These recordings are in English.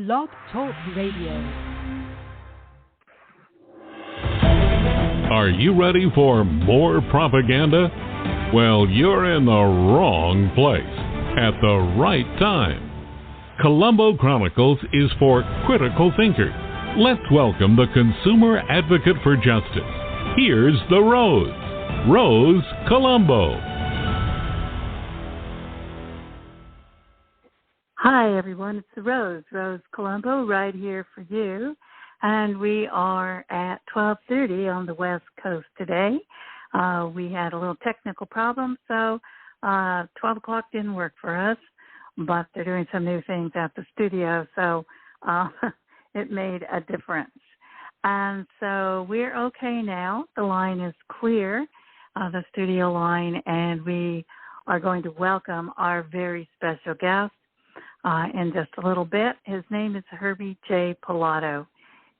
Blog Talk Radio. Are you ready for more propaganda? Well, you're in the wrong place at the right time. Colombo Chronicles is for critical thinkers. Let's welcome the consumer advocate for justice. Here's the Rose Colombo. Hi, everyone. It's the Rose Colombo, right here for you. And we are at 12:30 on the West Coast today. We had a little technical problem, so 12 o'clock didn't work for us, but they're doing some new things at the studio, so it made a difference. And so we're okay now. The line is clear, the studio line, and we are going to welcome our very special guest in just a little bit. His name is HERBIE J. PILATO.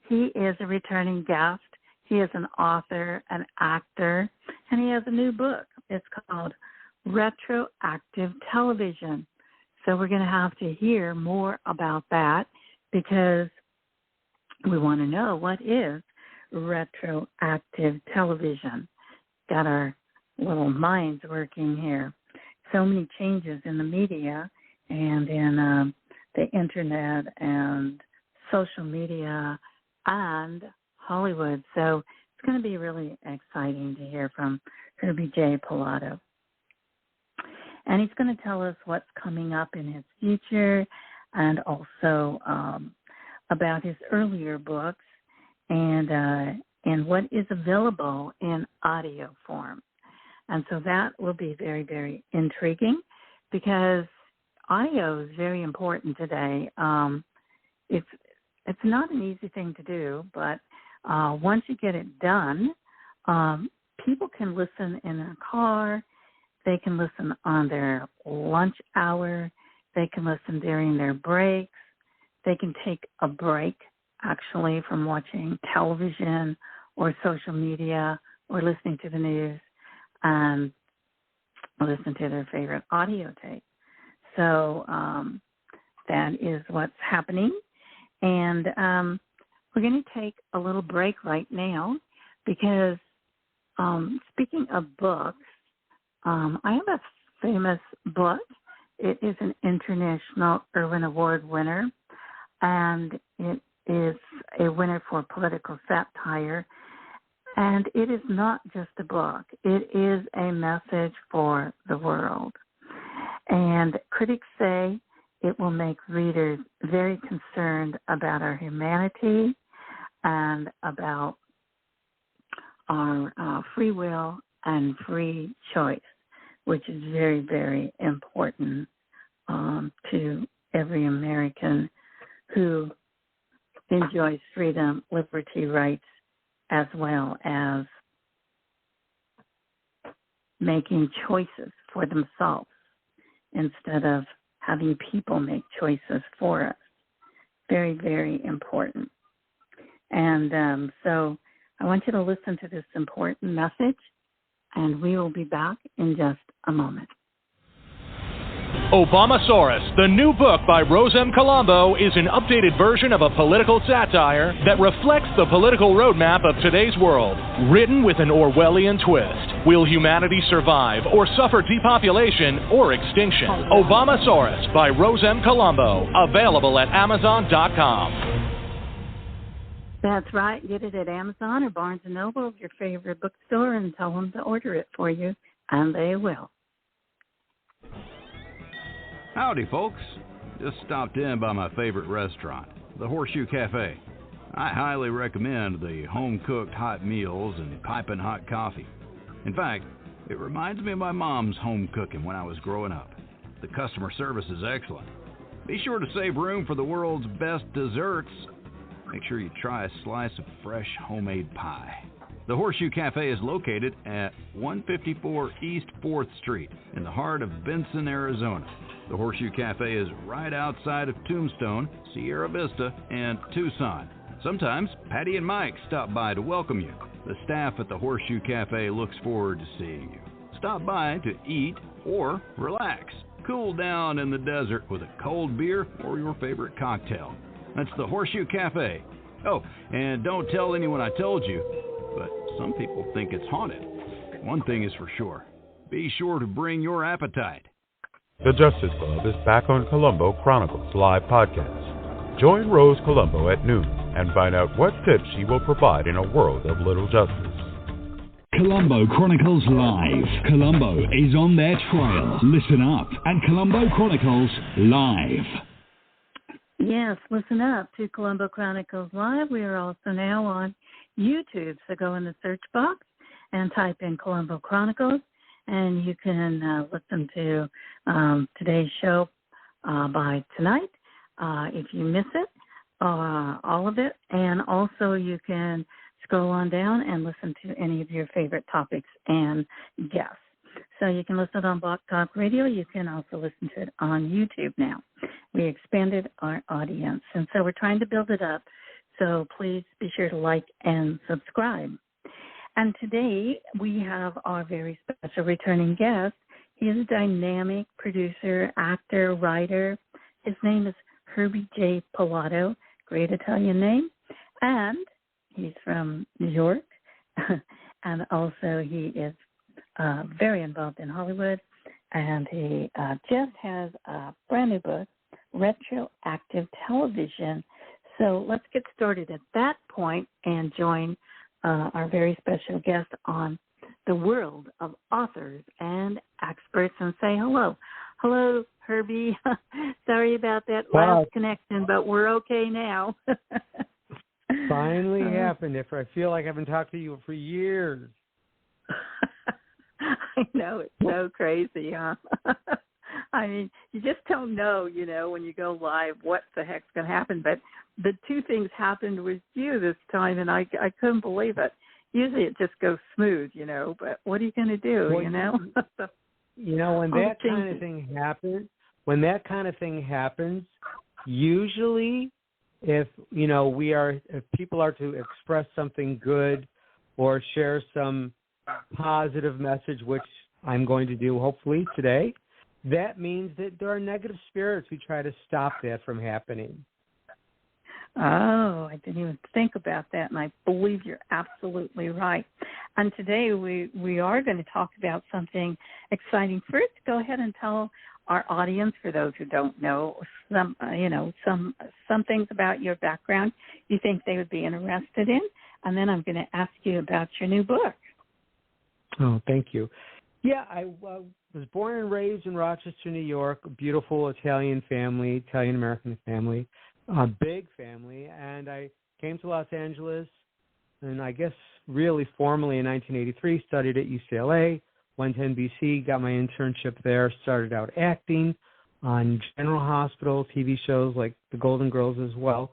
He is a returning guest. He is an author, an actor, and he has a new book. It's called Retroactive Television. So we're going to have to hear more about that because we want to know what is retroactive television. Got our little minds working here. So many changes in the media and in the internet and social media and Hollywood. So it's going to be really exciting to hear from HERBIE J. PILATO. And he's going to tell us what's coming up in his future and also about his earlier books and what is available in audio form. And so that will be very, very intriguing because audio is very important today. It's not an easy thing to do, but once you get it done, people can listen in their car. They can listen on their lunch hour. They can listen during their breaks. They can take a break, actually, from watching television or social media or listening to the news and listen to their favorite audio tape. So that is what's happening. And we're going to take a little break right now because speaking of books, I have a famous book. It is an International Irwin Award winner, and it is a winner for political satire. And it is not just a book. It is a message for the world. And critics say it will make readers very concerned about our humanity and about our free will and free choice, which is very, very important to every American who enjoys freedom, liberty, rights, as well as making choices for themselves instead of having people make choices for us. Very, very important. And so I want you to listen to this important message, and we will be back in just a moment. Obamasaurus, the new book by Rose M. Colombo, is an updated version of a political satire that reflects the political roadmap of today's world, written with an Orwellian twist. Will humanity survive or suffer depopulation or extinction? Obamasaurus by Rose M. Colombo, available at Amazon.com. That's right. Get it at Amazon or Barnes & Noble, your favorite bookstore, and tell them to order it for you, and they will. Howdy, folks. Just stopped in by my favorite restaurant, the Horseshoe Cafe. I highly recommend the home-cooked hot meals and piping hot coffee. In fact, it reminds me of my mom's home cooking when I was growing up. The customer service is excellent. Be sure to save room for the world's best desserts. Make sure you try a slice of fresh homemade pie. The Horseshoe Cafe is located at 154 East 4th Street in the heart of Benson, Arizona. The Horseshoe Cafe is right outside of Tombstone, Sierra Vista, and Tucson. Sometimes Patty and Mike stop by to welcome you. The staff at the Horseshoe Cafe looks forward to seeing you. Stop by to eat or relax. Cool down in the desert with a cold beer or your favorite cocktail. That's the Horseshoe Cafe. Oh, and don't tell anyone I told you, but some people think it's haunted. One thing is for sure. Be sure to bring your appetite. The Justice Club is back on Colombo Chronicles Live podcast. Join Rose Colombo at noon and find out what tips she will provide in a world of little justice. Colombo Chronicles Live. Colombo is on their trail. Listen up at Colombo Chronicles Live. Yes, listen up to Colombo Chronicles Live. We are also now on YouTube, so go in the search box and type in Colombo Chronicles, and you can listen to today's show by tonight if you miss it, all of it, and also you can scroll on down and listen to any of your favorite topics and guests. So you can listen on Blog Talk Radio. You can also listen to it on YouTube now. We expanded our audience, and so we're trying to build it up. So please be sure to like and subscribe. And today we have our very special returning guest. He is a dynamic producer, actor, writer. His name is HERBIE J. PILATO, great Italian name. And he's from New York. And also he is very involved in Hollywood. And he just has a brand new book, Retroactive Television. So let's get started at that point and join our very special guest on the world of authors and experts and say hello. Hello, HERBIE. Sorry about that last connection, but we're okay now. Finally happened. If I feel like I've been talking to you for years. I know, it's so crazy, huh? I mean, you just don't know, when you go live, what the heck's going to happen. But the two things happened with you this time, and I couldn't believe it. Usually it just goes smooth, but what are you going to do, When that kind of thing happens, usually if people are to express something good or share some positive message, which I'm going to do hopefully today, that means that there are negative spirits who try to stop that from happening. Oh, I didn't even think about that, and I believe you're absolutely right. And today we are going to talk about something exciting. First, go ahead and tell our audience, for those who don't know, some things about your background you think they would be interested in, and then I'm going to ask you about your new book. Oh, thank you. Yeah, I was born and raised in Rochester, New York, a beautiful Italian family, Italian-American family, a big family, and I came to Los Angeles, and I guess really formally in 1983, studied at UCLA, went to NBC, got my internship there, started out acting on General Hospital, TV shows like The Golden Girls as well,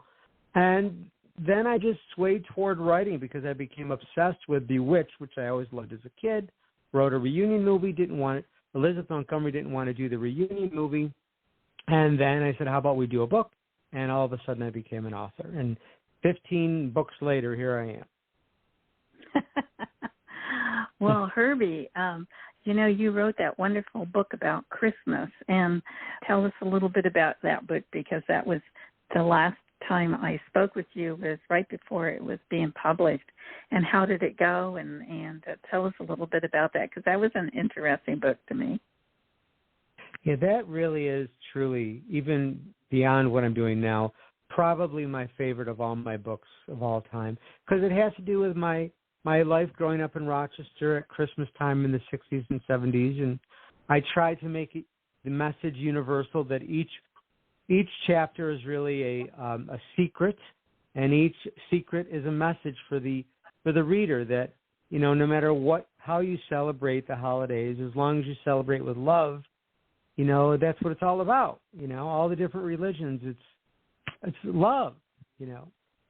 and then I just swayed toward writing because I became obsessed with Bewitched, which I always loved as a kid. Wrote a reunion movie, Elizabeth Montgomery didn't want to do the reunion movie. And then I said, how about we do a book? And all of a sudden I became an author. And 15 books later, here I am. Well, HERBIE, you wrote that wonderful book about Christmas. And tell us a little bit about that book, because that was the last time I spoke with you was right before it was being published. And how did it go? And tell us a little bit about that, because that was an interesting book to me. Yeah, that really is truly, even beyond what I'm doing now, probably my favorite of all my books of all time, because it has to do with my life growing up in Rochester at Christmas time in the 60s and 70s. And I tried to make the message universal that each chapter is really a secret, and each secret is a message for the reader that, no matter how you celebrate the holidays, as long as you celebrate with love, that's what it's all about. All the different religions, it's love,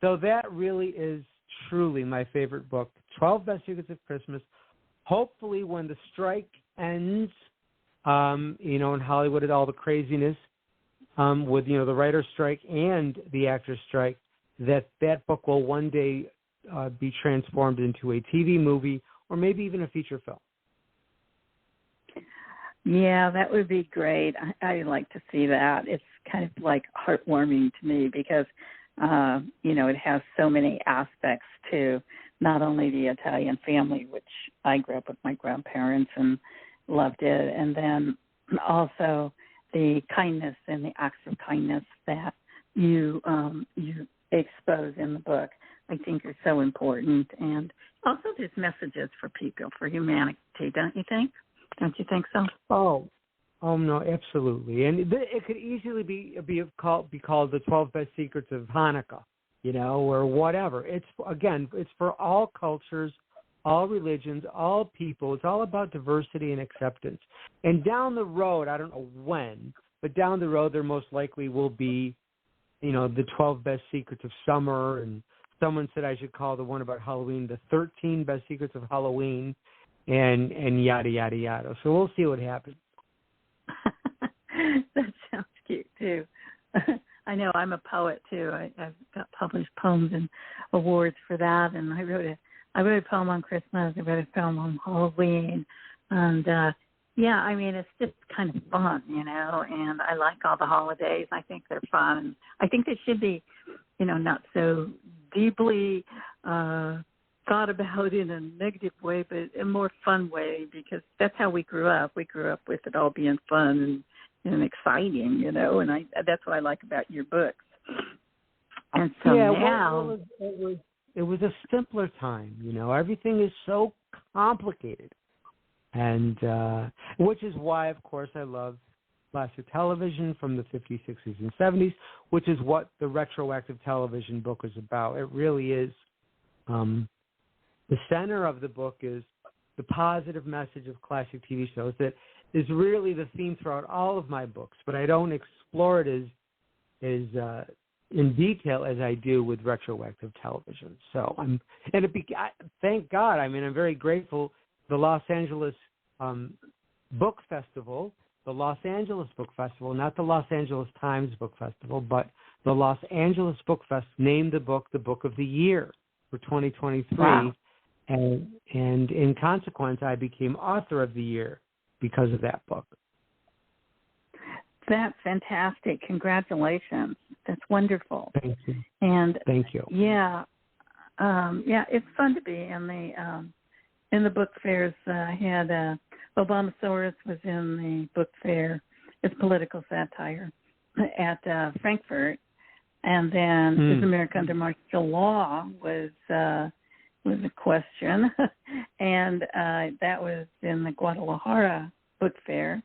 So that really is truly my favorite book, 12 Best Secrets of Christmas. Hopefully when the strike ends, in Hollywood and all the craziness, with the writer's strike and the actor's strike, that book will one day be transformed into a TV movie or maybe even a feature film. Yeah, that would be great. I like to see that. It's kind of like heartwarming to me because, it has so many aspects to not only the Italian family, which I grew up with my grandparents and loved it, and then also the kindness and the acts of kindness that you expose in the book. I think are so important, and also there's messages for people, for humanity. Don't you think? Don't you think so? Oh no, absolutely. And it could easily be called the 12 Best Secrets of Hanukkah, or whatever. It's for all cultures, all religions, all people. It's all about diversity and acceptance. And down the road, I don't know when, but down the road there most likely will be, the 12 Best Secrets of Summer, and someone said I should call the one about Halloween the 13 Best Secrets of Halloween, and yada, yada, yada. So we'll see what happens. That sounds cute, too. I know I'm a poet, too. I've got published poems and awards for that, and I wrote a poem on Christmas. I wrote a poem on Halloween, and, it's just kind of fun, and I like all the holidays. I think they're fun. I think they should be, not so deeply thought about in a negative way, but in a more fun way, because that's how we grew up. We grew up with it all being fun and exciting, and that's what I like about your books. And so now... It was a simpler time, Everything is so complicated. And which is why, of course, I love classic television from the 50s, 60s, and 70s, which is what the retroactive television book is about. It really is. The center of the book is the positive message of classic TV shows that is really the theme throughout all of my books, but I don't explore it as in detail as I do with retroactive television. So thank God. I'm very grateful. The Los Angeles Book Festival, not the Los Angeles Times Book Festival, but the Los Angeles Book Fest named the book of the year for 2023. Wow. And in consequence, I became author of the year because of that book. That's fantastic. Congratulations. That's wonderful. Thank you. And thank you. Yeah. It's fun to be in the book fairs. I had Obamasaurus was in the book fair. It's political satire at Frankfurt. And then Is America Under Martial Law was a question. And that was in the Guadalajara book fair.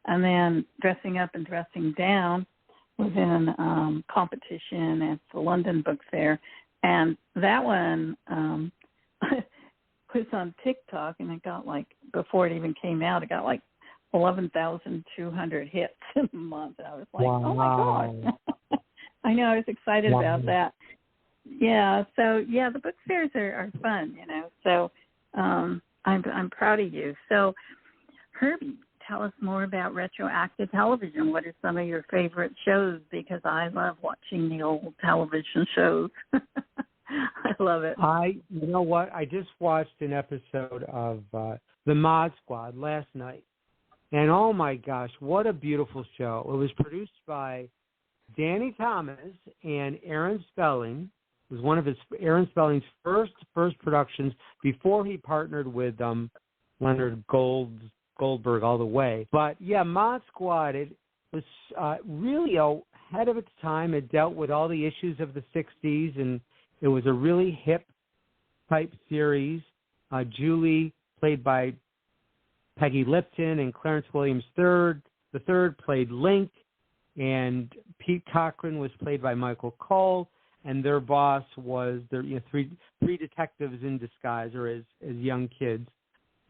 And then Dressing Up and Dressing Down was in competition at the London Book Fair. And that one was on TikTok, and it got before it even came out, it got 11,200 hits in a month. And I was like, wow. Oh, my God. I know, I was excited about that. Yeah, so, the book fairs are fun, So I'm proud of you. So, Herbie, tell us more about retroactive television. What are some of your favorite shows? Because I love watching the old television shows. I love it. You know what? I just watched an episode of The Mod Squad last night. And oh my gosh, what a beautiful show. It was produced by Danny Thomas and Aaron Spelling. It was one of Aaron Spelling's first productions before he partnered with Leonard Goldberg all the way. But Mod Squad, it was really ahead of its time. It dealt with all the issues of the 60s, and it was a really hip type series. Julie, played by Peggy Lipton, and Clarence Williams the third played Link, and Pete Cochran was played by Michael Cole, and their boss was three detectives in disguise, or as young kids.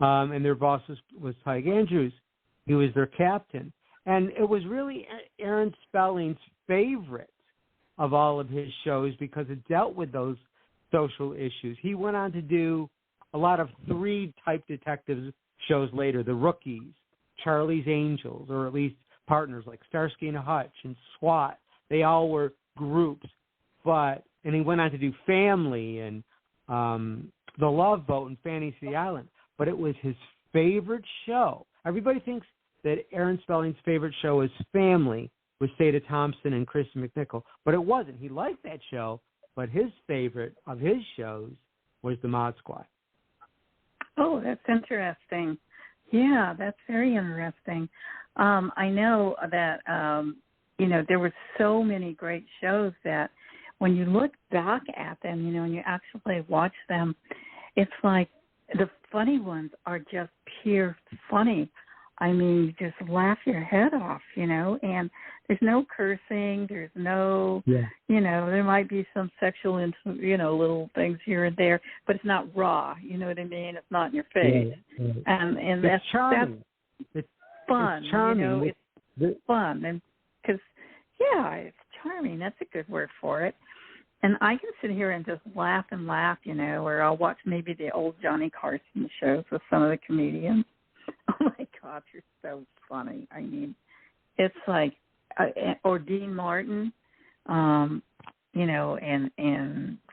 And their boss was Tig Andrews. He was their captain. And it was really Aaron Spelling's favorite of all of his shows because it dealt with those social issues. He went on to do a lot of 3-type detectives shows later, The Rookies, Charlie's Angels, or at least partners like Starsky and Hutch and SWAT. They all were groups. And he went on to do Family and The Love Boat and Fantasy Island. But it was his favorite show. Everybody thinks that Aaron Spelling's favorite show is Family with Sada Thompson and Kristen McNichol, but it wasn't. He liked that show, but his favorite of his shows was the Mod Squad. Oh, that's interesting. Yeah, that's very interesting. I know that, there were so many great shows that when you look back at them, and you actually watch them, it's like the funny ones are just pure funny. I mean, you just laugh your head off, and there's no cursing. There's no, there might be some sexual, little things here and there, but it's not raw. You know what I mean? It's not in your face. Yeah. And that's charming. That's fun. It's charming. It's fun. And because, it's charming. That's a good word for it. And I can sit here and just laugh and laugh, or I'll watch maybe the old Johnny Carson shows with some of the comedians. Oh, my God, you're so funny. I mean, it's like, or Dean Martin, and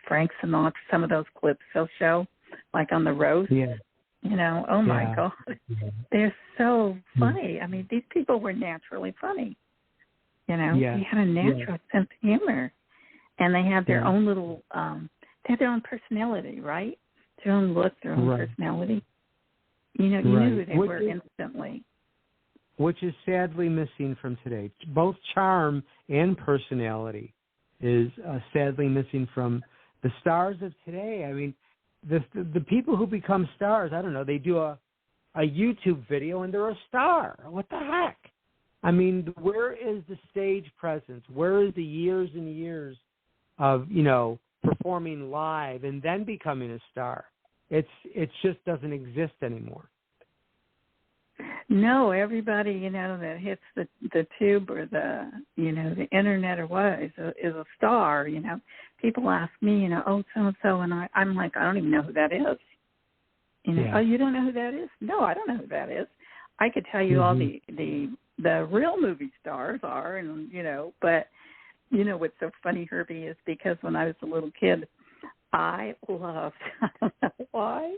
Frank Sinatra, some of those clips he'll show, like on the roast. Yeah. Oh, my God. They're so funny. I mean, these people were naturally funny. They had a natural sense of humor. And they had their own little, they had their own personality, right? Their own look, their own personality. You knew who they were instantly. Which is sadly missing from today. Both charm and personality is sadly missing from the stars of today. I mean, the people who become stars, I don't know, they do a YouTube video and they're a star. What the heck? I mean, where is the stage presence? Where is the years and years of, performing live and then becoming a star? It just doesn't exist anymore. No, everybody, that hits the tube or the internet or what is a star, People ask me, oh, so-and-so, and I'm like, I don't even know who that is. Oh, you don't know who that is? No, I don't know who that is. I could tell you all the real movie stars are, and, but, what's so funny, Herbie, is because when I was a little kid, I loved, I don't know why,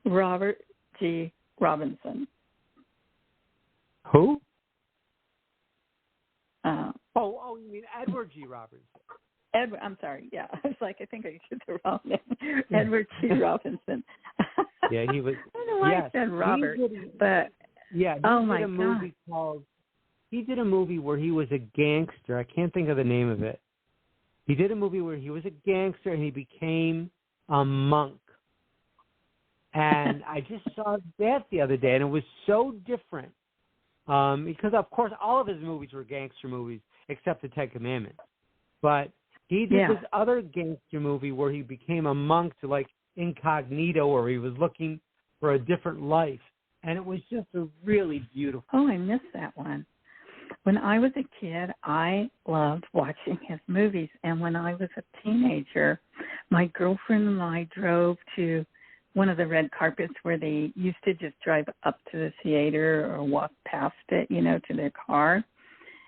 Robert G. Robinson. Who? You mean Edward G. Robinson? I'm sorry. Yeah, I was like, I think I said the wrong name. Edward G. Robinson. Yeah, he was. I don't know why I said Robert, but my God. He did a movie where he was a gangster. I can't think of the name of it. He did a movie where he was a gangster and he became a monk. And I just saw that the other day, and it was so different. Because, of course, all of his movies were gangster movies, except the Ten Commandments. But he did this other gangster movie where he became a monk to, like, incognito, or he was looking for a different life. And it was just a really beautiful. Oh, I missed that one. When I was a kid, I loved watching his movies. And when I was a teenager, my girlfriend and I drove to one of the red carpets where they used to just drive up to the theater or walk past it, to their car.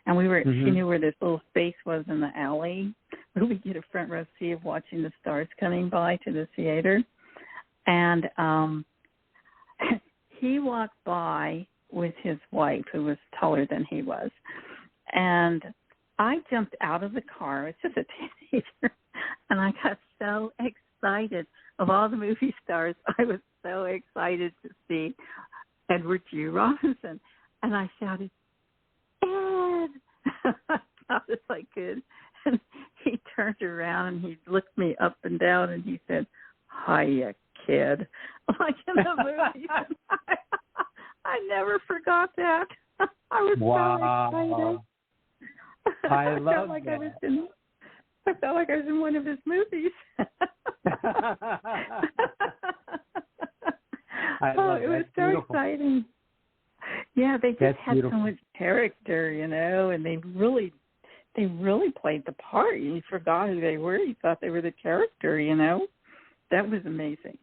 And we were, she knew where this little space was in the alley where we get a front row seat of watching the stars coming by to the theater. And he walked by with his wife, who was taller than he was. And I jumped out of the car. It's just a teenager. And I got so excited. Of all the movie stars, I was so excited to see Edward G. Robinson. And I shouted, Ed! As loud as I could. And he turned around and he looked me up and down and he said, hiya, kid. Like in the movie. I never forgot that. I was so excited. I love like that. I felt like I was in one of his movies. It was so exciting. Yeah, they just had so much character, and they really played the part. You forgot who they were. You thought they were the character, That was amazing.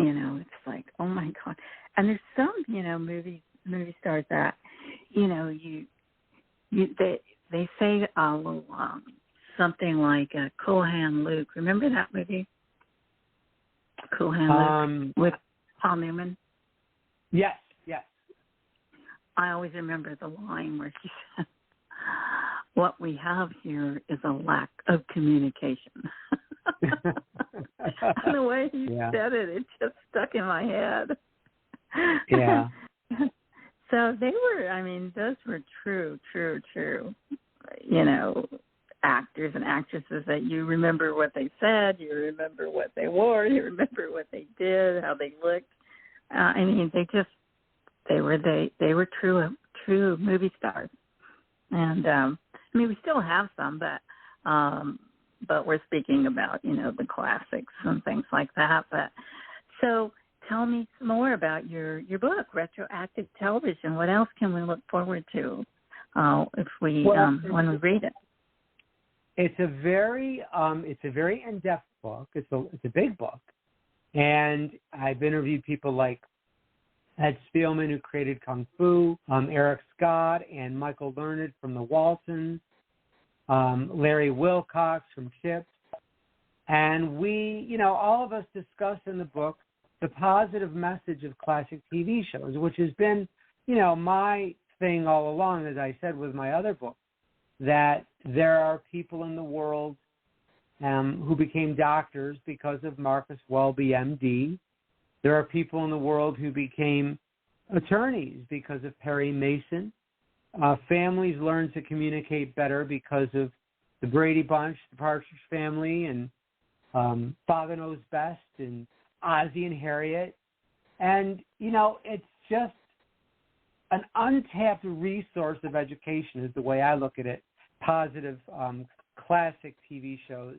It's like, oh my God. And there's some, movie stars that, they say something like Cool Hand Luke. Remember that movie? Cool Hand Luke with Paul Newman? Yes. I always remember the line where she said, "What we have here is a lack of communication." And the way he said it just stuck in my head. Yeah. So they were, I mean, those were true, you know, actors and actresses that you remember what they said, you remember what they wore, you remember what they did, how they looked. I mean, they were true movie stars. And I mean, we still have some, but we're speaking about, you know, the classics and things like that. But so tell me some more about your book, Retroactive Television. What else can we look forward to if we when we read it? It's a very in-depth book. It's a big book, and I've interviewed people like Ed Spielman, who created Kung Fu, Eric Scott, and Michael Learned from the Waltons, Larry Wilcox from Chips, and we, you know, all of us discuss in the book the positive message of classic TV shows, which has been, you know, my thing all along, as I said with my other book, that there are people in the world who became doctors because of Marcus Welby, MD. There are people in the world who became attorneys because of Perry Mason. Families learned to communicate better because of the Brady Bunch, the Partridge Family, and Father Knows Best, and Ozzie and Harriet. And, you know, it's just an untapped resource of education is the way I look at it. Positive classic TV shows.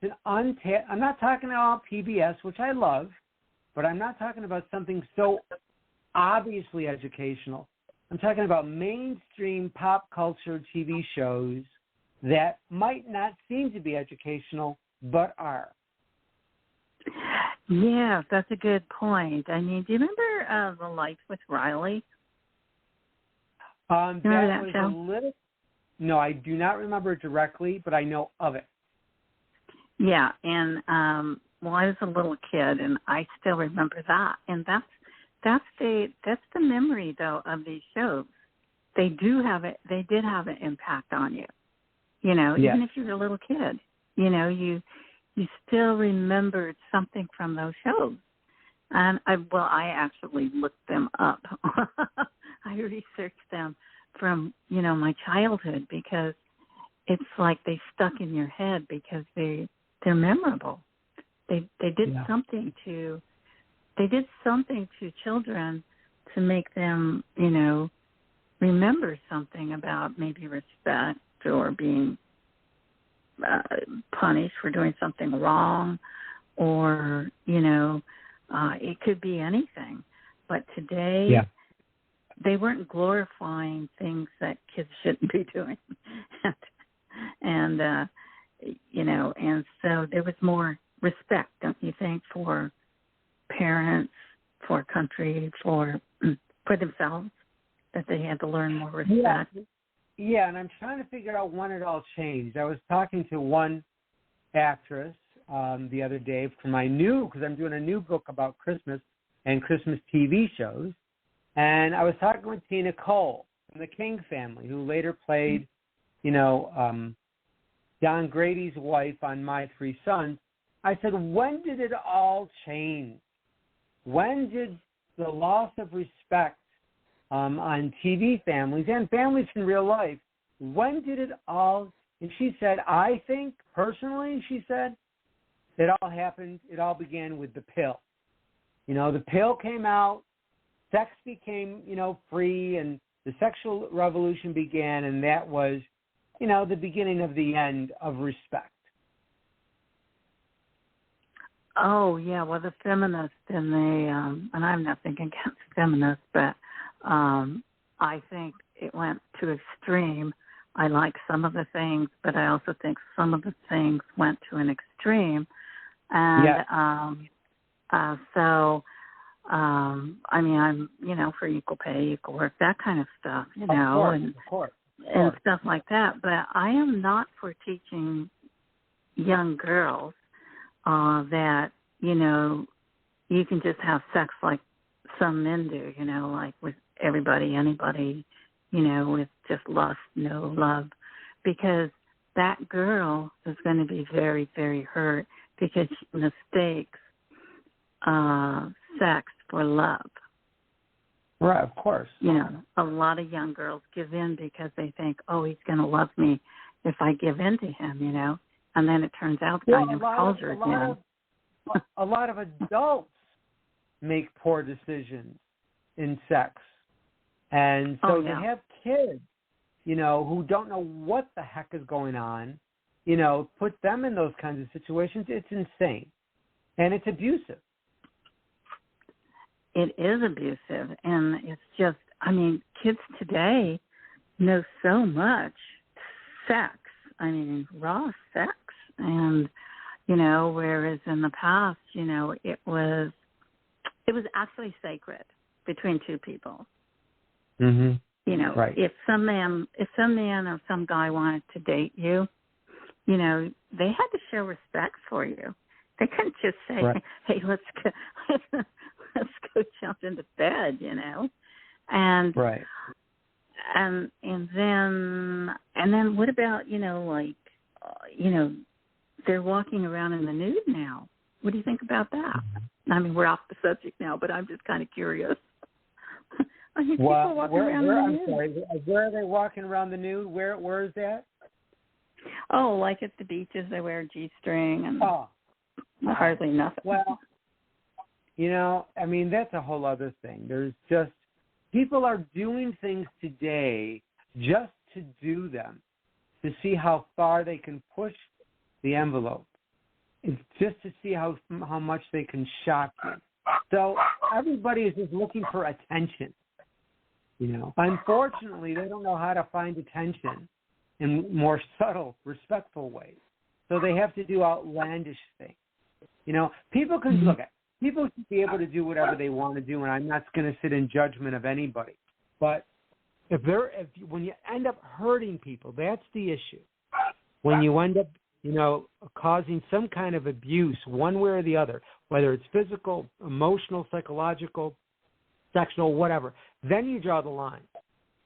It's an untapped, I'm not talking about PBS, which I love, but I'm not talking about something so obviously educational. I'm talking about mainstream pop culture TV shows that might not seem to be educational, but are. Yeah, that's a good point. I mean, do you remember The Life with Riley? That was show? A little. No, I do not remember it directly, but I know of it. Yeah, and well, I was a little kid, and I still remember that. And that's the memory though of these shows. They did have an impact on you. You know, yes. Even if you were a little kid, you know, you still remembered something from those shows. And I actually looked them up. I researched them from, you know, my childhood because it's like they stuck in your head because they're memorable. They did something to children to make them, you know, remember something about maybe respect or being punished for doing something wrong, or, you know, it could be anything. But today, they weren't glorifying things that kids shouldn't be doing. and you know, and so there was more respect, don't you think, for parents, for country, for themselves, that they had to learn more respect. Yeah, and I'm trying to figure out when it all changed. I was talking to one actress the other day because I'm doing a new book about Christmas and Christmas TV shows, and I was talking with Tina Cole from the King family, who later played, you know, Don Grady's wife on My Three Sons. I said, when did it all change? When did the loss of respect on TV families and families in real life, when did it all, and she said, I think, personally, she said, it all began with the pill. You know, the pill came out, sex became, you know, free, and the sexual revolution began, and that was, you know, the beginning of the end of respect. Oh, yeah, well, the feminists and and I'm nothing against feminists, but I think it went to extreme. I like some of the things, but I also think some of the things went to an extreme. And I mean, I'm, you know, for equal pay, equal work, that kind of stuff, you know, of course. And stuff like that. But I am not for teaching young girls that, you know, you can just have sex like some men do, you know, like with everybody, anybody, with just lust, no love, because that girl is going to be very, very hurt because she mistakes sex for love. Right, of course. A lot of young girls give in because they think, oh, he's going to love me if I give in to him, and then it turns out the guy never calls her again. A lot of adults make poor decisions in sex. And so to have kids, who don't know what the heck is going on, put them in those kinds of situations, it's insane. And it's abusive. It is abusive. And it's just, kids today know so much sex. Raw sex. And, whereas in the past, it was actually sacred between two people. Mm-hmm. Right. If some man or some guy wanted to date you, they had to show respect for you. They couldn't just say, right. "Hey, let's go jump into bed," And right. And then what about they're walking around in the nude now. What do you think about that? We're off the subject now, but I'm just kind of curious. People walking around in the nude. I'm sorry. Where are they walking around the nude? Where is that? Oh, like at the beaches, they wear a G-string and hardly nothing. Well, that's a whole other thing. There's just people are doing things today just to do them, to see how far they can push the envelope. It's just to see how much they can shock you. So everybody is just looking for attention. Unfortunately, they don't know how to find attention in more subtle, respectful ways. So they have to do outlandish things. People can look at. People should be able to do whatever they want to do, and I'm not going to sit in judgment of anybody. But when you end up hurting people, that's the issue. When you end up, causing some kind of abuse, one way or the other, whether it's physical, emotional, psychological, sexual, whatever, then you draw the line.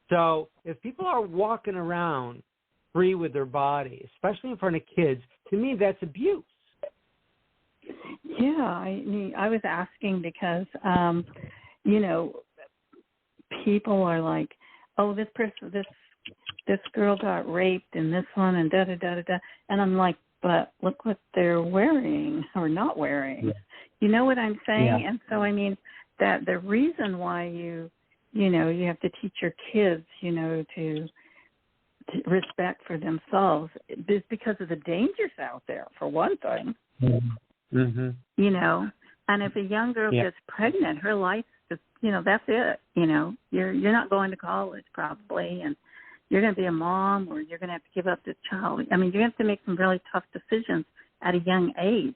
So if people are walking around free with their body, especially in front of kids, to me that's abuse. Yeah, I was asking because, people are like, oh, this girl got raped and this one and da-da-da-da-da. And I'm like, but look what they're wearing or not wearing. Yeah. You know what I'm saying? Yeah. And so, that the reason why you have to teach your kids, to respect for themselves is because of the dangers out there, for one thing. Mm-hmm. And if a young girl gets pregnant, her life is, that's it. You're not going to college probably, and you're going to be a mom, or you're going to have to give up the child. You have to make some really tough decisions at a young age,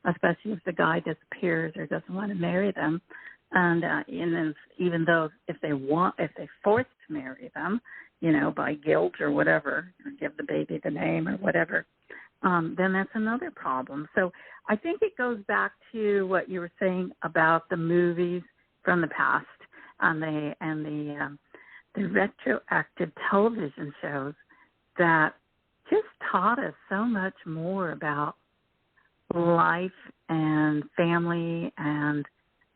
especially if the guy disappears or doesn't want to marry them. And then even though if they're forced to marry them, by guilt or whatever, or give the baby the name or whatever, then that's another problem. So I think it goes back to what you were saying about the movies from the past and the retroactive television shows that just taught us so much more about life and family and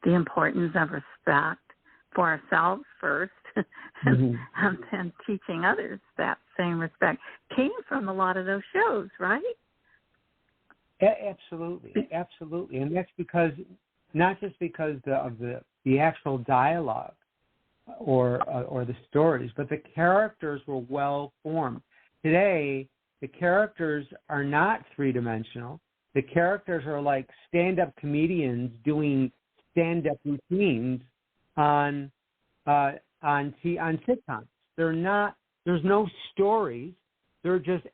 the importance of respect for ourselves first, and then teaching others that same respect came from a lot of those shows, right? Absolutely, and that's because not just because of the actual dialogue or the stories, but the characters were well formed. Today, the characters are not three-dimensional. The characters are like stand-up comedians doing stand-up routines on sitcoms. There's no stories. They're just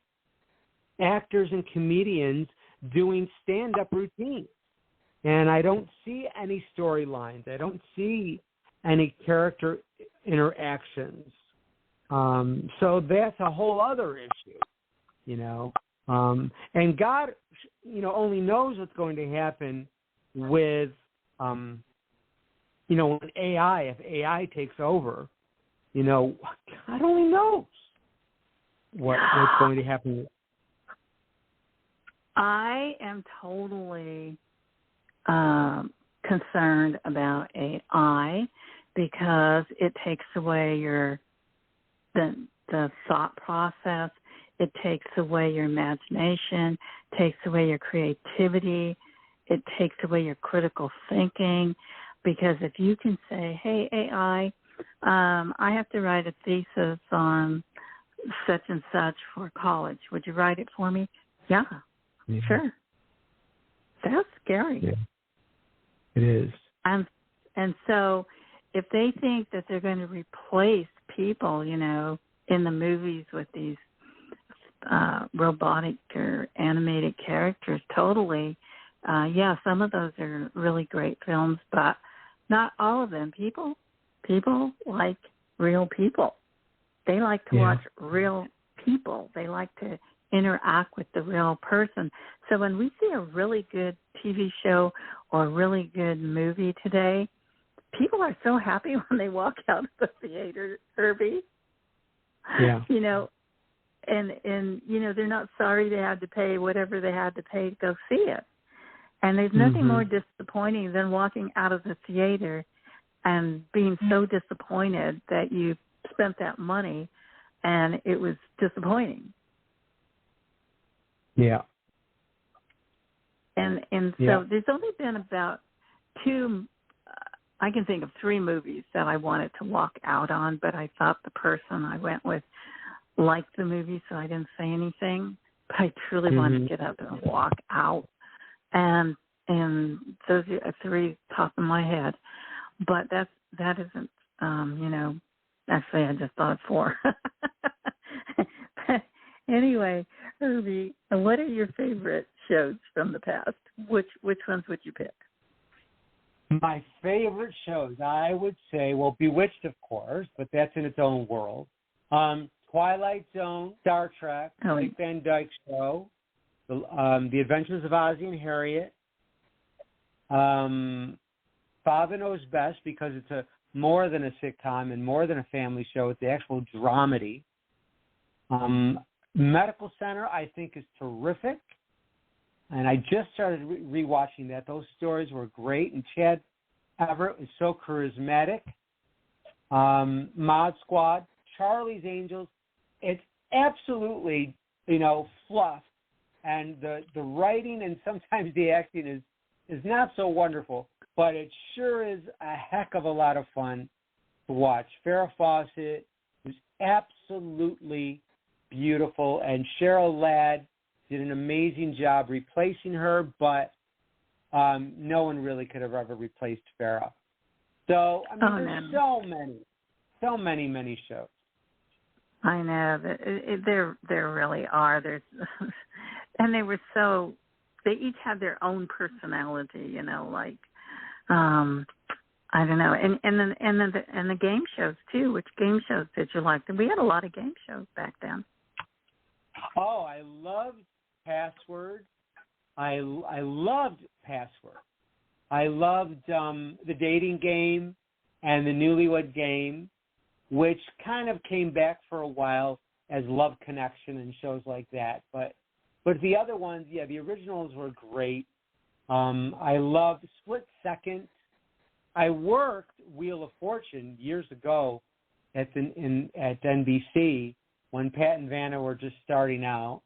actors and comedians doing stand-up routines. And I don't see any storylines. I don't see any character interactions. So that's a whole other issue, And God, only knows what's going to happen with when if AI takes over, God only knows what's going to happen. I am totally concerned about AI because it takes away the thought process. It takes away your imagination, takes away your creativity. It takes away your critical thinking, because if you can say, hey, AI, I have to write a thesis on such and such for college. Would you write it for me? Yeah. Sure. That's scary. Yeah. It is. And so if they think that they're going to replace people, in the movies with these robotic or animated characters, totally, some of those are really great films, but not all of them. People like real people. They like to watch real people. They like to interact with the real person. So when we see a really good TV show or a really good movie today, people are so happy when they walk out of the theater, Herbie. Yeah. And they're not sorry they had to pay whatever they had to pay to go see it. And there's nothing more disappointing than walking out of the theater and being so disappointed that you spent that money and it was disappointing. Yeah. And so there's only been about I can think of 3 movies that I wanted to walk out on, but I thought the person I went with liked the movie, so I didn't say anything. But I truly wanted to get up and walk out. And those are 3 top of my head. But that isn't, actually I just thought of 4. But anyway, Herbie, what are your favorite shows from the past? Which ones would you pick? My favorite shows, I would say, Bewitched, of course, but that's in its own world. Twilight Zone, Star Trek, Dick Van Dyke Show, The Adventures of Ozzie and Harriet. Father Knows Best, because it's more than a sitcom and more than a family show. It's the actual dramedy. Medical Center, I think, is terrific. And I just started rewatching that. Those stories were great. And Chad Everett is so charismatic. Mod Squad, Charlie's Angels. It's absolutely, fluff. And the writing and sometimes the acting is not so wonderful. But it sure is a heck of a lot of fun to watch. Farrah Fawcett was absolutely beautiful. And Cheryl Ladd did an amazing job replacing her, but no one really could have ever replaced Farrah. So, there's so many shows. I know. There really are. And they each had their own personality, I don't know. And the game shows, too. Which game shows did you like? We had a lot of game shows back then. Oh, I loved Password. I loved Password. I loved the dating game and the Newlywed Game, which kind of came back for a while as Love Connection and shows like that. But the other ones, the originals were great. I loved Split Second. I worked Wheel of Fortune years ago at NBC when Pat and Vanna were just starting out.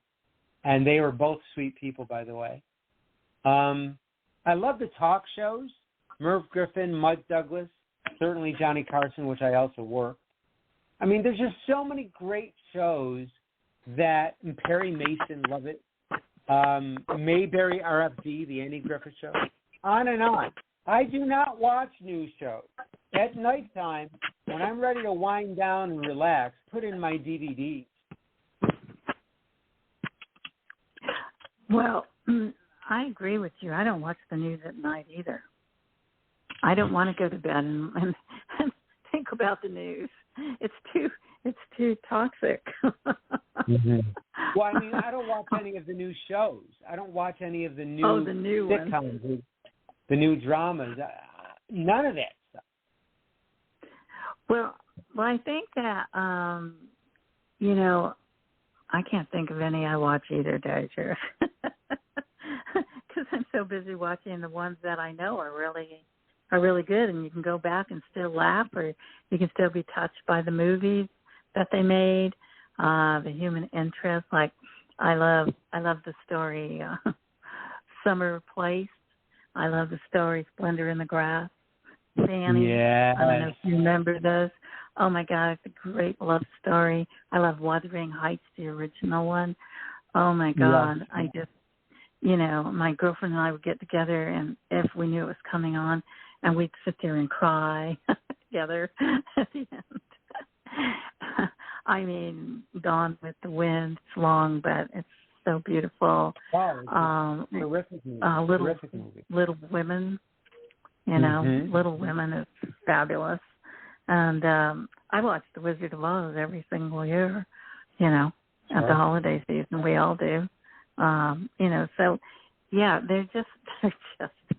And they were both sweet people, by the way. I love the talk shows. Merv Griffin, Mike Douglas, certainly Johnny Carson, which I also worked. There's just so many great shows that Perry Mason, love it. Mayberry RFD, the Andy Griffith Show. On and on. I do not watch news shows. At nighttime, when I'm ready to wind down and relax, put in my DVDs. Well, I agree with you. I don't watch the news at night either. I don't want to go to bed and think about the news. It's too toxic. Well, I don't watch any of the new shows. I don't watch any of the new the new sitcoms, the new dramas. None of that stuff. Well, I think that, you know, I can't think of any I watch either, Dietary, because I'm so busy watching the ones that I know are really good, and you can go back and still laugh, or you can still be touched by the movies that they made, the human interest. Like I love the story Summer Place. I love the story Splendor in the Grass. Fanny. Yeah. I don't know if you remember those. Oh my God, it's a great love story. I love Wuthering Heights, the original one. Oh my God, Yes. I just, you know, my girlfriend and I would get together, and if we knew it was coming on, and we'd sit there and cry together at the end. I mean, Gone with the Wind. It's long, but it's so beautiful. Wow, terrific movie. Little Women. You know, Little Women is fabulous. And I watch The Wizard of Oz every single year, you know, at the holiday season. We all do. You know, so, yeah, they're just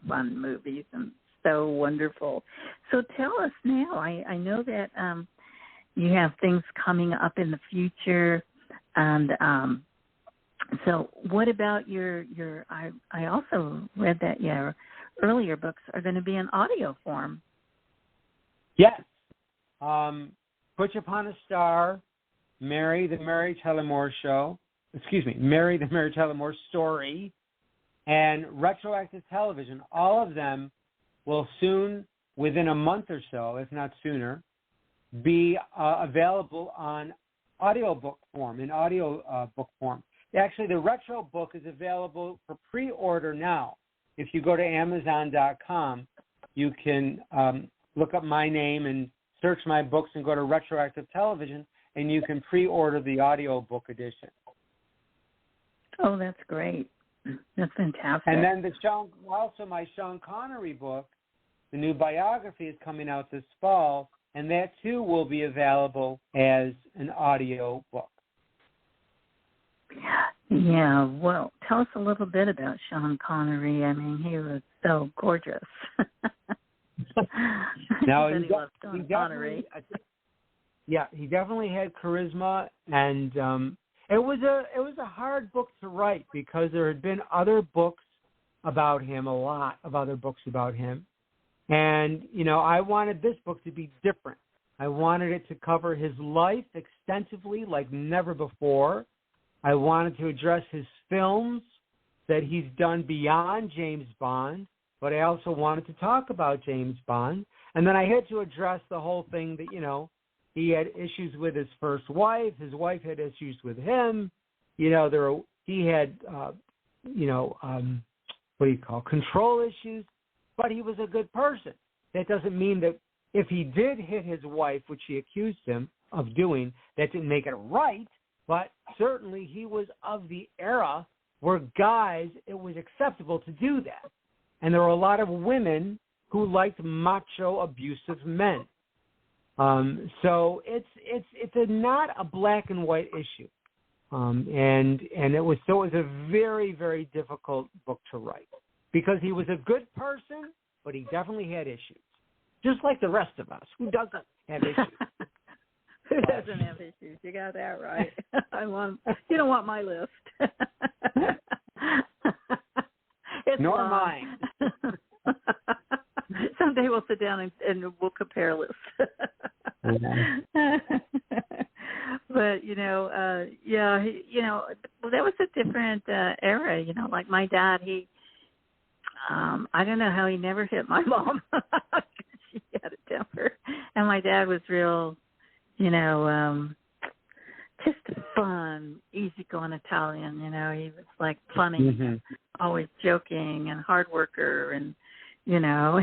fun movies and so wonderful. So tell us now, I know that you have things coming up in the future, and so what about your I also read that your earlier books are going to be in audio form. Yes. Put Upon a Star, Mary the Mary Tyler Moore Story, and Retroactive Television. All of them will soon, within a month or so, if not sooner, be available on audiobook form, book form. Actually, the retro book is available for pre-order now. If you go to Amazon.com, you can look up my name and search my books and go to Retroactive Television, and you can pre-order the audiobook edition. Oh, that's great. That's fantastic. And then my Sean Connery book, the new biography, is coming out this fall, and that too will be available as an audio book. Yeah, well, tell us a little bit about Sean Connery. I mean, he was so gorgeous. Now, he loved Sean Connery. Yeah, he definitely had charisma, and it was a hard book to write because there had been other books about him, a lot of other books about him. And, you know, I wanted this book to be different. I wanted it to cover his life extensively like never before. I wanted to address his films that he's done beyond James Bond, but I also wanted to talk about James Bond. And then I had to address the whole thing that, you know, he had issues with his first wife. His wife had issues with him. You know, he had, control issues, but he was a good person. That doesn't mean that if he did hit his wife, which he accused him of doing, that didn't make it right. But certainly he was of the era where guys, it was acceptable to do that. And there were a lot of women who liked macho, abusive men. So it's not a black and white issue. And it was a very, very difficult book to write because he was a good person, but he definitely had issues. Just like the rest of us. Who doesn't have issues? Who doesn't have issues? You got that right. You don't want my list. It's nor long. mine. Someday we'll sit down and we'll compare lists. But, you know, that was a different era. You know, like my dad, I don't know how he never hit my mom. She had a temper. And my dad was real, you know, just fun, easygoing Italian. You know, he was like funny, always joking and hard worker, and you know,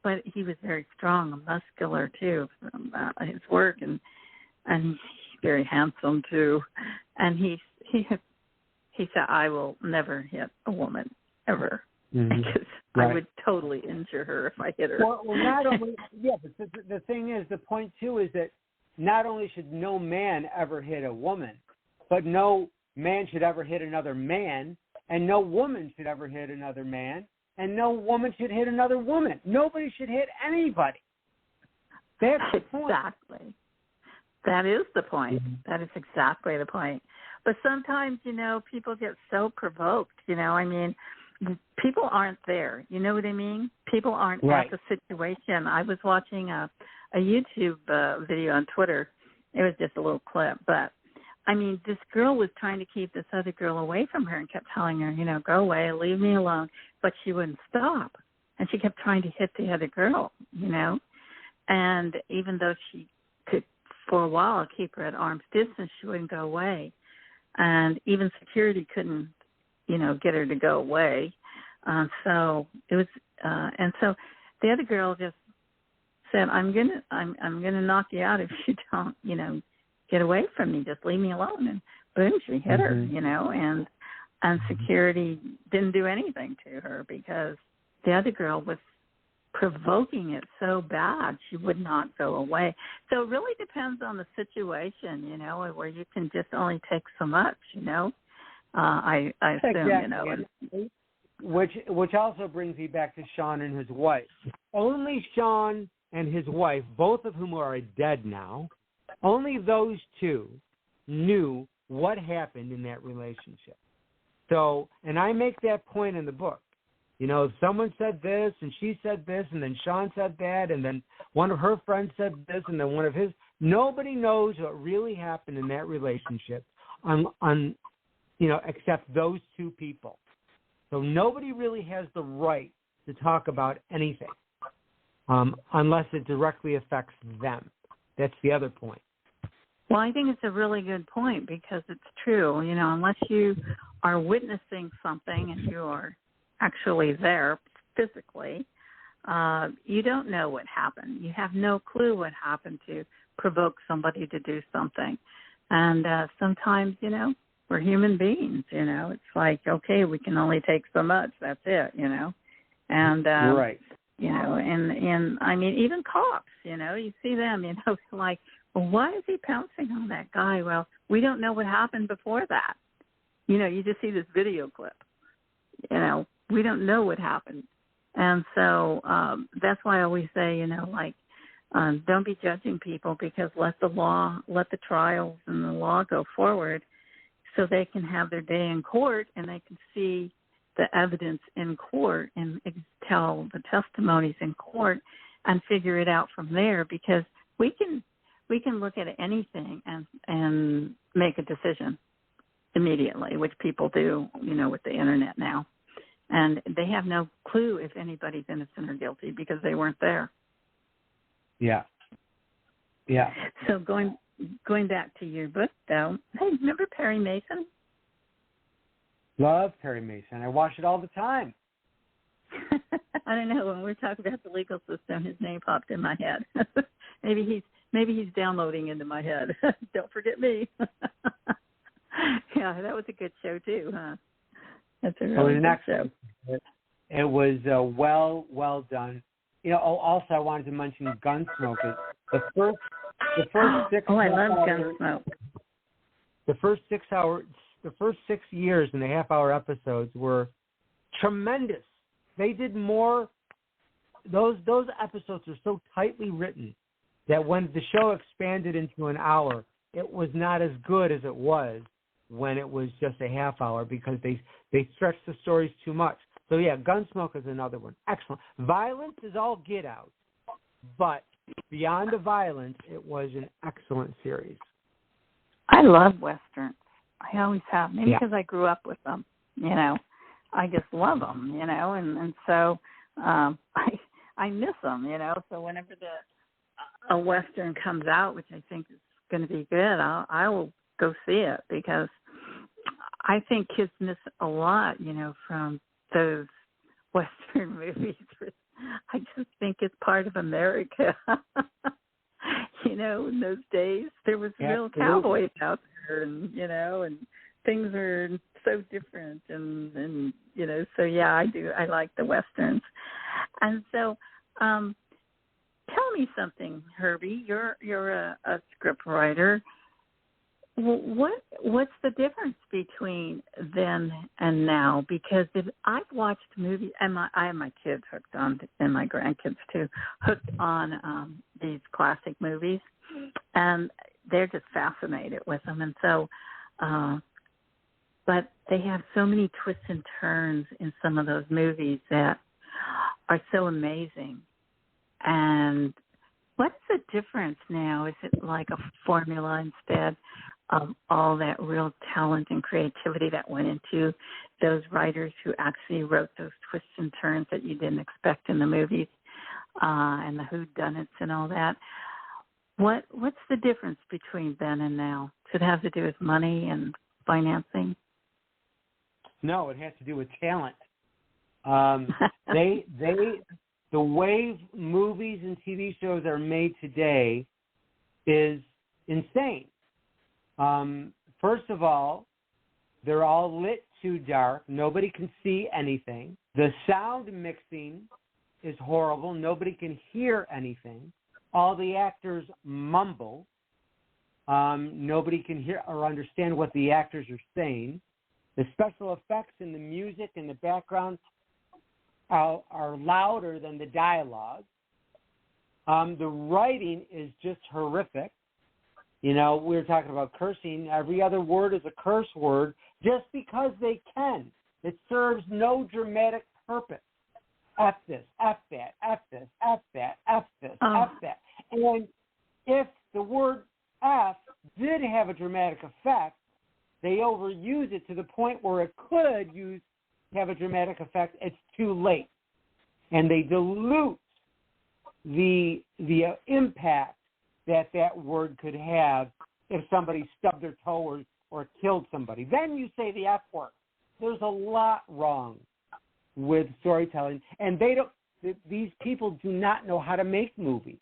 but he was very strong and muscular too from his work, and very handsome too. And he said, "I will never hit a woman ever." Because I would totally injure her if I hit her. Well, not only, but the thing is, the point too is that not only should no man ever hit a woman, but no man should ever hit another man, and no woman should ever hit another man, and no woman should hit another woman. Nobody should hit anybody. That's the point. Exactly. That is the point. Mm-hmm. That is exactly the point. But sometimes, people get so provoked, I mean, people aren't there. You know what I mean? People aren't right. at the situation. I was watching a YouTube video on Twitter. It was just a little clip. But, I mean, this girl was trying to keep this other girl away from her and kept telling her, go away, leave me alone. But she wouldn't stop. And she kept trying to hit the other girl, And even though she could, for a while, keep her at arm's distance, she wouldn't go away. And even security couldn't, get her to go away. So it was, and so the other girl just said, I'm gonna knock you out if you don't, get away from me. Just leave me alone. And boom, she hit her, and security didn't do anything to her because the other girl was provoking it so bad she would not go away. So it really depends on the situation, where you can just only take so much, I assume, exactly. Which also brings me back to Sean and his wife. Only Sean and his wife, both of whom are dead now, only those two knew what happened in that relationship. So, and I make that point in the book. Someone said this, and she said this, and then Sean said that, and then one of her friends said this, and then one of his. Nobody knows what really happened in that relationship, except those two people. So nobody really has the right to talk about anything, unless it directly affects them. That's the other point. Well, I think it's a really good point because it's true. Unless you are witnessing something and you are actually there physically, you don't know what happened. You have no clue what happened to provoke somebody to do something. And sometimes, we're human beings, it's like, okay, we can only take so much. That's it, And, right. And I mean, even cops, you see them, like, well, why is he pouncing on that guy? Well, we don't know what happened before that. You just see this video clip, we don't know what happened. And so that's why I always say, don't be judging people because let the trials and the law go forward so they can have their day in court and they can see the evidence in court and tell the testimonies in court and figure it out from there because we can look at anything and make a decision immediately, which people do, with the internet now. And they have no clue if anybody's innocent or guilty because they weren't there. Yeah. Yeah. So going back to your book, though, hey, remember Perry Mason? Love Perry Mason. I watch it all the time. I don't know. When we're talking about the legal system, his name popped in my head. Maybe he's downloading into my head. Don't forget me. Yeah, that was a good show too, huh? That's a really good show. It was well done. Also I wanted to mention Gunsmoke. The first 6 I love Gunsmoke. The first 6 years and a half-hour episodes were tremendous. They did more. Those episodes are so tightly written that when the show expanded into an hour, it was not as good as it was when it was just a half hour because they stretched the stories too much. So yeah, Gunsmoke is another one. Excellent. Violence is all get out, but beyond the violence, it was an excellent series. I love Westerns. I always have. Maybe because I grew up with them, I just love them, and so I miss them, So whenever a Western comes out, which I think is going to be good, I will go see it because I think kids miss a lot, from those Western movies. I just think it's part of America. In those days, there was real cowboys out there, and and things are so different, and So yeah, I do. I like the Westerns, and so tell me something, Herbie. You're a script writer. What's the difference between then and now? Because I've watched movies, and I have my kids hooked on, and my grandkids too, hooked on these classic movies, and they're just fascinated with them. And so, but they have so many twists and turns in some of those movies that are so amazing. And what's the difference now? Is it like a formula instead of all that real talent and creativity that went into those writers who actually wrote those twists and turns that you didn't expect in the movies, and the whodunits and all that? What's the difference between then and now? Does it have to do with money and financing? No, it has to do with talent. The way movies and TV shows are made today is insane. First of all, they're all lit too dark. Nobody can see anything. The sound mixing is horrible. Nobody can hear anything. All the actors mumble. Nobody can hear or understand what the actors are saying. The special effects and the music and the background are louder than the dialogue. The writing is just horrific. You know, we were talking about cursing. Every other word is a curse word just because they can. It serves no dramatic purpose. F this, F that, F this, F that, F this, F that. And if the word F did have a dramatic effect, they overuse it to the point where it could have a dramatic effect. It's too late. And they dilute the impact that word could have if somebody stubbed their toe or killed somebody. Then you say the F word. There's a lot wrong with storytelling, and these people do not know how to make movies.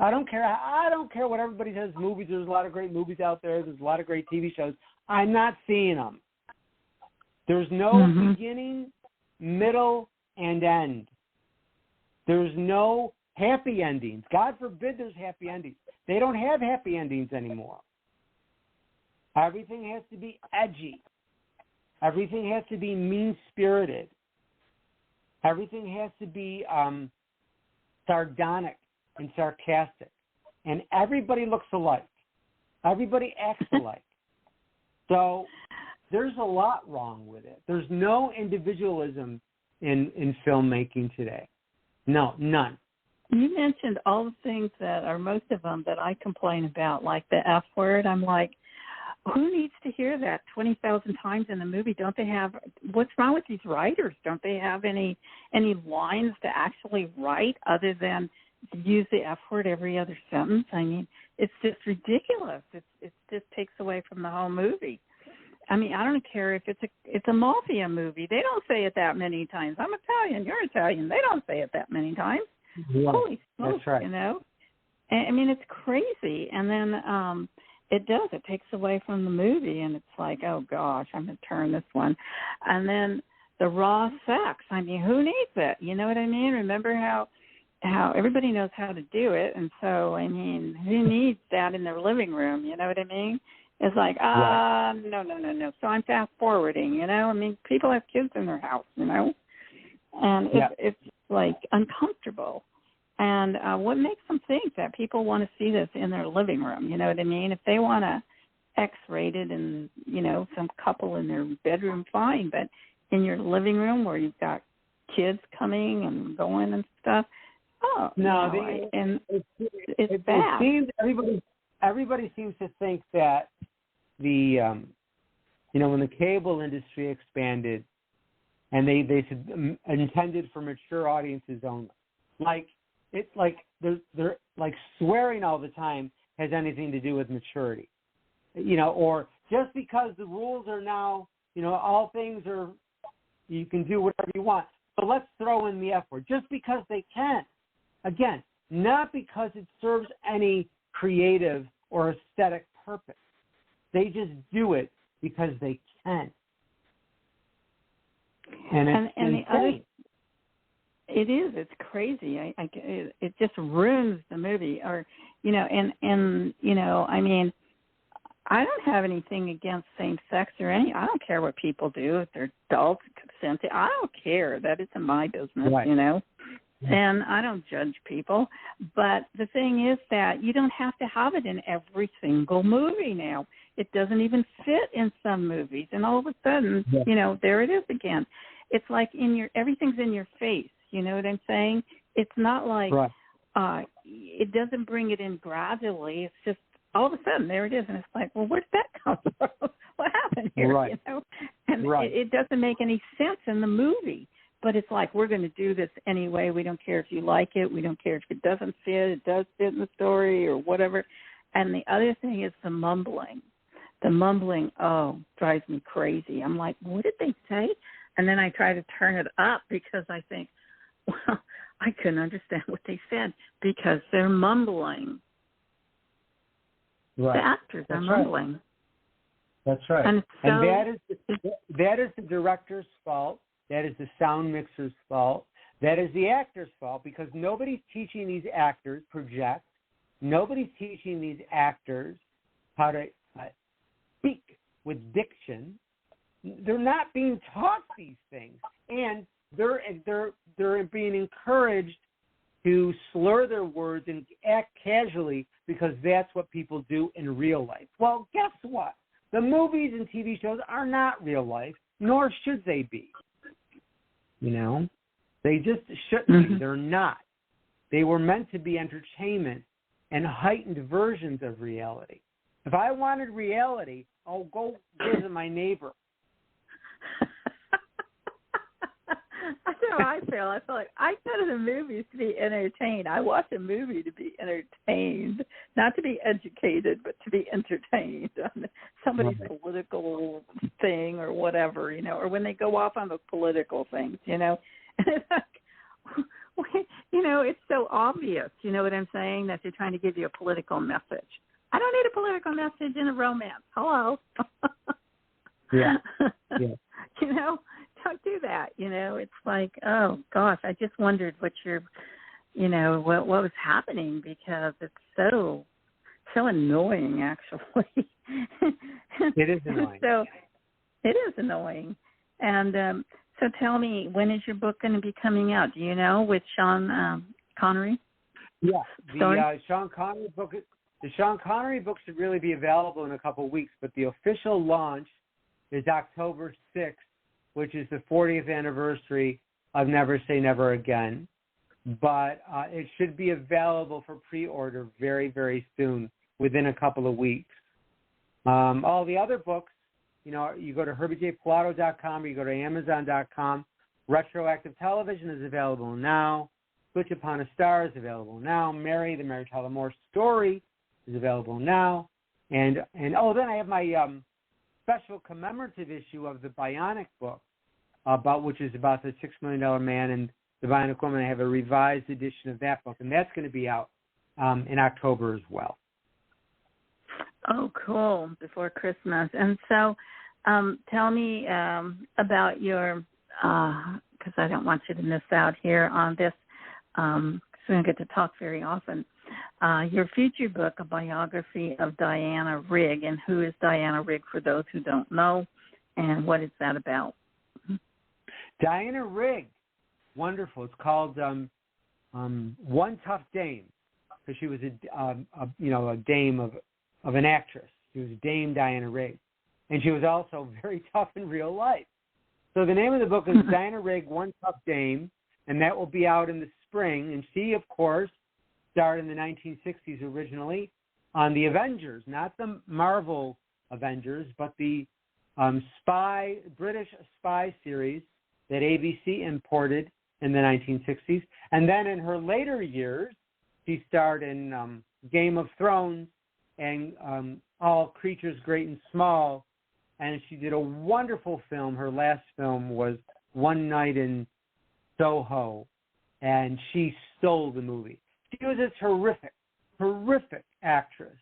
I don't care what everybody says. Movies. There's a lot of great movies out there. There's a lot of great TV shows. I'm not seeing them. There's no beginning, middle, and end. There's no happy endings. God forbid there's happy endings. They don't have happy endings anymore. Everything has to be edgy. Everything has to be mean-spirited. Everything has to be sardonic and sarcastic. And everybody looks alike. Everybody acts alike. So there's a lot wrong with it. There's no individualism in filmmaking today. No, none. You mentioned all the things that are most of them that I complain about, like the F word. I'm like, who needs to hear that 20,000 times in the movie? Don't they have, what's wrong with these writers? Don't they have any lines to actually write other than use the F word every other sentence? I mean, it's just ridiculous. It just takes away from the whole movie. I mean, I don't care if it's a mafia movie. They don't say it that many times. I'm Italian. You're Italian. They don't say it that many times. Yeah, holy smokes, that's right. You know? I mean, it's crazy. And then it does. It takes away from the movie, and it's like, oh, gosh, I'm going to turn this one. And then the raw sex. I mean, who needs it? You know what I mean? Remember how everybody knows how to do it, and so, I mean, who needs that in their living room? You know what I mean? It's like, no. So I'm fast-forwarding, you know? I mean, people have kids in their house, you know? And it's like, uncomfortable. And what makes them think that people want to see this in their living room? You know what I mean? If they want to X-rated and, you know, some couple in their bedroom, fine. But in your living room where you've got kids coming and going and stuff, it's bad. It seems everybody seems to think that when the cable industry expanded and they said intended for mature audiences only, like it's like they're like swearing all the time has anything to do with maturity, you know, or just because the rules are now, you know, all things are, you can do whatever you want. So let's throw in the F word just because they can. Again, not because it serves any creative or aesthetic purpose. They just do it because they can. And the other, it's crazy. It just ruins the movie, or, you know, and you know, I mean, I don't have anything against same-sex or any. I don't care what people do. If they're adults, consenting, I don't care. That isn't my business, Right. you know. And I don't judge people. But the thing is that you don't have to have it in every single movie now. It doesn't even fit in some movies. And all of a sudden, you know, there it is again. It's like everything's in your face. You know what I'm saying? It's not like it doesn't bring it in gradually. It's just all of a sudden there it is. And it's like, well, where did that come from? What happened here? Right. You know? And it doesn't make any sense in the movie. But it's like, we're going to do this anyway. We don't care if you like it. We don't care if it doesn't fit. It does fit in the story or whatever. And the other thing is the mumbling. The mumbling, drives me crazy. I'm like, what did they say? And then I try to turn it up because I think, well, I couldn't understand what they said because they're mumbling. Right. The actors are mumbling. That's right. And that is the director's fault. That is the sound mixer's fault. That is the actor's fault because nobody's teaching these actors project. Nobody's teaching these actors how to speak with diction. They're not being taught these things, and they're being encouraged to slur their words and act casually because that's what people do in real life. Well, guess what? The movies and TV shows are not real life, nor should they be. You know, they just shouldn't be. They're not. They were meant to be entertainment and heightened versions of reality. If I wanted reality, I'll go visit my neighbor. That's how I feel. I feel like I go to the movies to be entertained. I watch a movie to be entertained, not to be educated, but to be entertained on somebody's political thing or whatever, you know, or when they go off on the political things, you know. And it's like, you know, it's so obvious, you know what I'm saying, that they're trying to give you a political message. I don't need a political message in a romance. Hello. Yeah. You know, don't do that. You know, it's like, oh gosh, I just wondered what what was happening because it's so annoying, actually. It is annoying. So it is annoying. And so tell me, when is your book going to be coming out? Do you know, with Sean Connery? Yeah, the Sean Connery book. The Sean Connery book should really be available in a couple of weeks, but the official launch is October 6th, which is the 40th anniversary of Never Say Never Again. But it should be available for pre-order very, very soon, within a couple of weeks. All the other books, you know, you go to HERBIEJPILATO.com or you go to Amazon.com. Retroactive Television is available now. Switch Upon a Star is available now. Mary, the Mary Tyler Moore Story is available now. And then I have my special commemorative issue of the Bionic book, which is about the $6 Million Man and the Bionic Woman. I have a revised edition of that book, and that's going to be out in October as well. Oh, cool, before Christmas. And so tell me about your, because I don't want you to miss out here on this, because we don't get to talk very often, your future book, A Biography of Diana Rigg. And who is Diana Rigg for those who don't know, and what is that about? Diana Rigg, wonderful. It's called One Tough Dame, because she was a dame of an actress. She was Dame Diana Rigg, and she was also very tough in real life. So the name of the book is Diana Rigg, One Tough Dame, and that will be out in the spring. And she, of course, starred in the 1960s originally on the Avengers, not the Marvel Avengers, but the British spy series that ABC imported in the 1960s. And then in her later years, she starred in Game of Thrones and All Creatures Great and Small. And she did a wonderful film. Her last film was One Night in Soho, and she stole the movie. She was a terrific actress,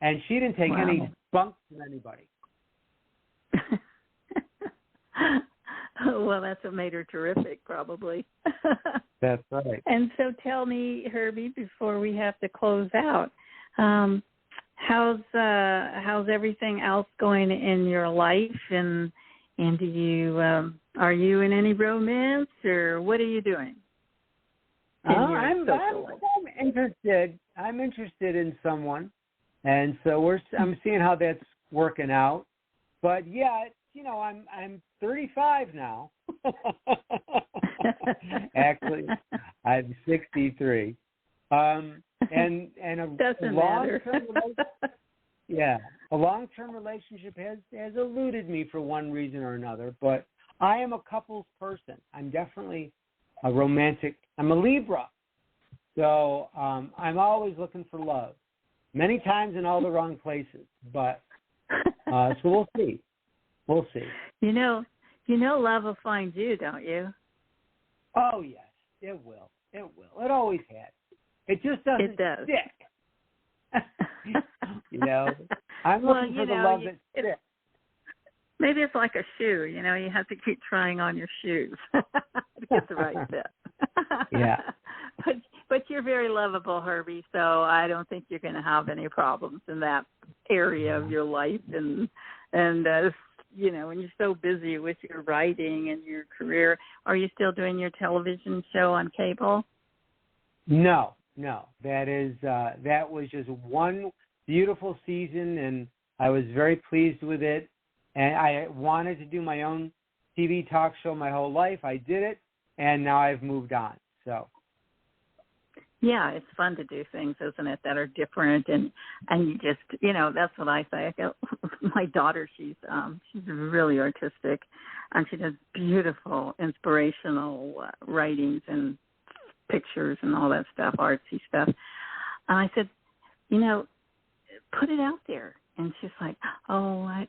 and she didn't take any bunk from anybody. Well, that's what made her terrific, probably. That's right. And so tell me, Herbie, before we have to close out, how's everything else going in your life, and do you are you in any romance, or what are you doing? I'm interested. I'm interested in someone, and so I'm seeing how that's working out. But yeah, I'm 35 now. Actually, I'm 63. And a long-term relationship has eluded me for one reason or another. But I am a couples person. I'm definitely a romantic. I'm a Libra, so I'm always looking for love. Many times in all the wrong places, but so we'll see. We'll see. You know, love will find you, don't you? Oh yes, it will. It will. It always has. It just doesn't stick. I'm looking for the love that sticks. Maybe it's like a shoe. You have to keep trying on your shoes to get the right fit. Yeah. But you're very lovable, Herbie, so I don't think you're going to have any problems in that area of your life. And when you're so busy with your writing and your career, are you still doing your television show on cable? No. That was just one beautiful season, and I was very pleased with it. And I wanted to do my own TV talk show my whole life. I did it, and now I've moved on. So. Yeah, it's fun to do things, isn't it, that are different, and you just, that's what I say. My daughter, she's really artistic, and she does beautiful, inspirational writings and pictures and all that stuff, artsy stuff. And I said, put it out there. And she's like, I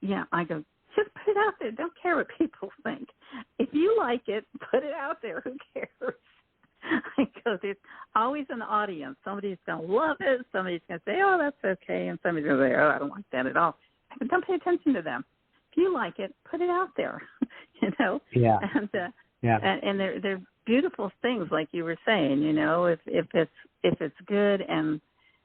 go, just put it out there. Don't care what people think. If you like it, put it out there. Who cares? I go, there's always an audience. Somebody's going to love it. Somebody's going to say, oh, that's okay. And somebody's going to say, oh, I don't like that at all. I go, don't pay attention to them. If you like it, put it out there. Yeah. And they're beautiful things, like you were saying. If it's good and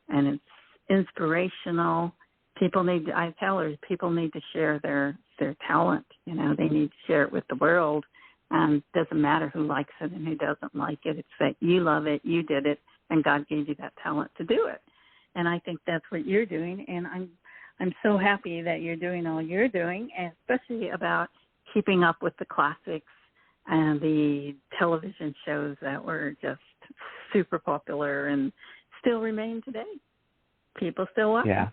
it's inspirational, people need to share their talent. They need to share it with the world. And it doesn't matter who likes it and who doesn't like it. It's that you love it, you did it, and God gave you that talent to do it. And I think that's what you're doing. And I'm so happy that you're doing all you're doing, and especially about keeping up with the classics and the television shows that were just super popular and still remain today. People still watch them.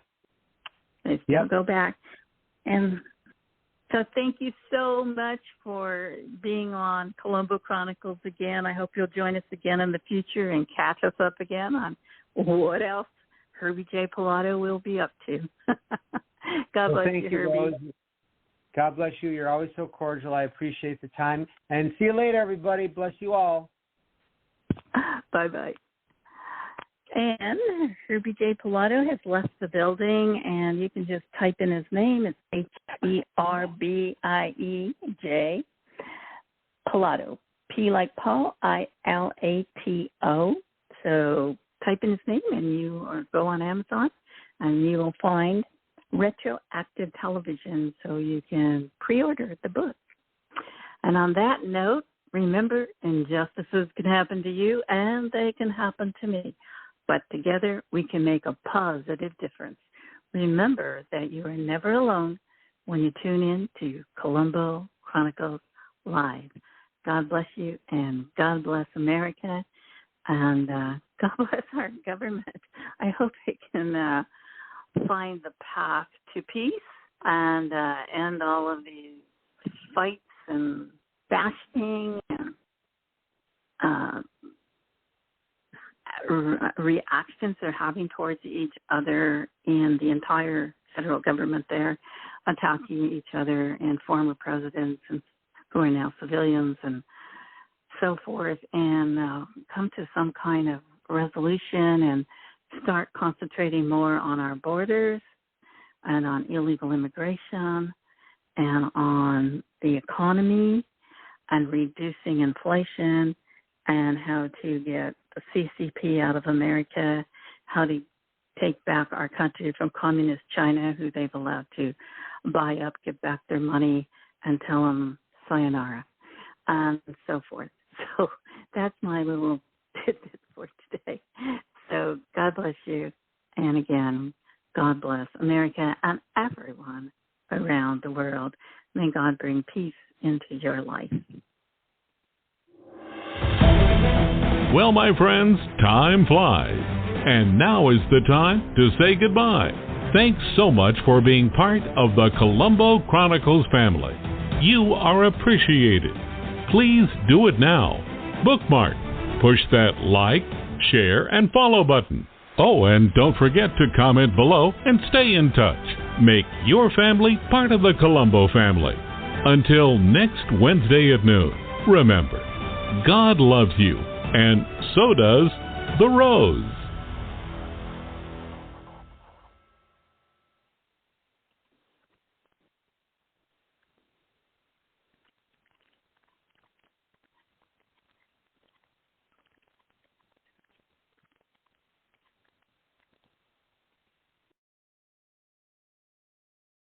They still go back. And so thank you so much for being on Colombo Chronicles again. I hope you'll join us again in the future and catch us up again on what else Herbie J. PILATO will be up to. God bless you, Herbie. Rose. God bless you. You're always so cordial. I appreciate the time. And see you later, everybody. Bless you all. Bye-bye. And Herbie J. PILATO has left the building, and you can just type in his name. It's HERBIE J. PILATO. P like Paul, ILATO. So type in his name, and you go on Amazon, and you will find Retroactive Television, so you can pre-order the book. And on that note, remember, injustices can happen to you, and they can happen to me. But together we can make a positive difference. Remember that you are never alone when you tune in to Colombo Chronicles Live. God bless you, and God bless America, and God bless our government. I hope it can find the path to peace and end all of these fights and bashing and reactions they're having towards each other, and the entire federal government there attacking each other, and former presidents and who are now civilians and so forth, and come to some kind of resolution and start concentrating more on our borders and on illegal immigration and on the economy and reducing inflation and how to get the CCP out of America, how to take back our country from communist China, who they've allowed to buy up, give back their money, and tell them sayonara, and so forth. So that's my little tidbit for today. So God bless you. And again, God bless America and everyone around the world. May God bring peace into your life. Well, my friends, time flies. And now is the time to say goodbye. Thanks so much for being part of the Colombo Chronicles family. You are appreciated. Please do it now. Bookmark. Push that like, share, and follow button. Oh, and don't forget to comment below and stay in touch. Make your family part of the Colombo family. Until next Wednesday at noon, remember, God loves you, and so does the rose.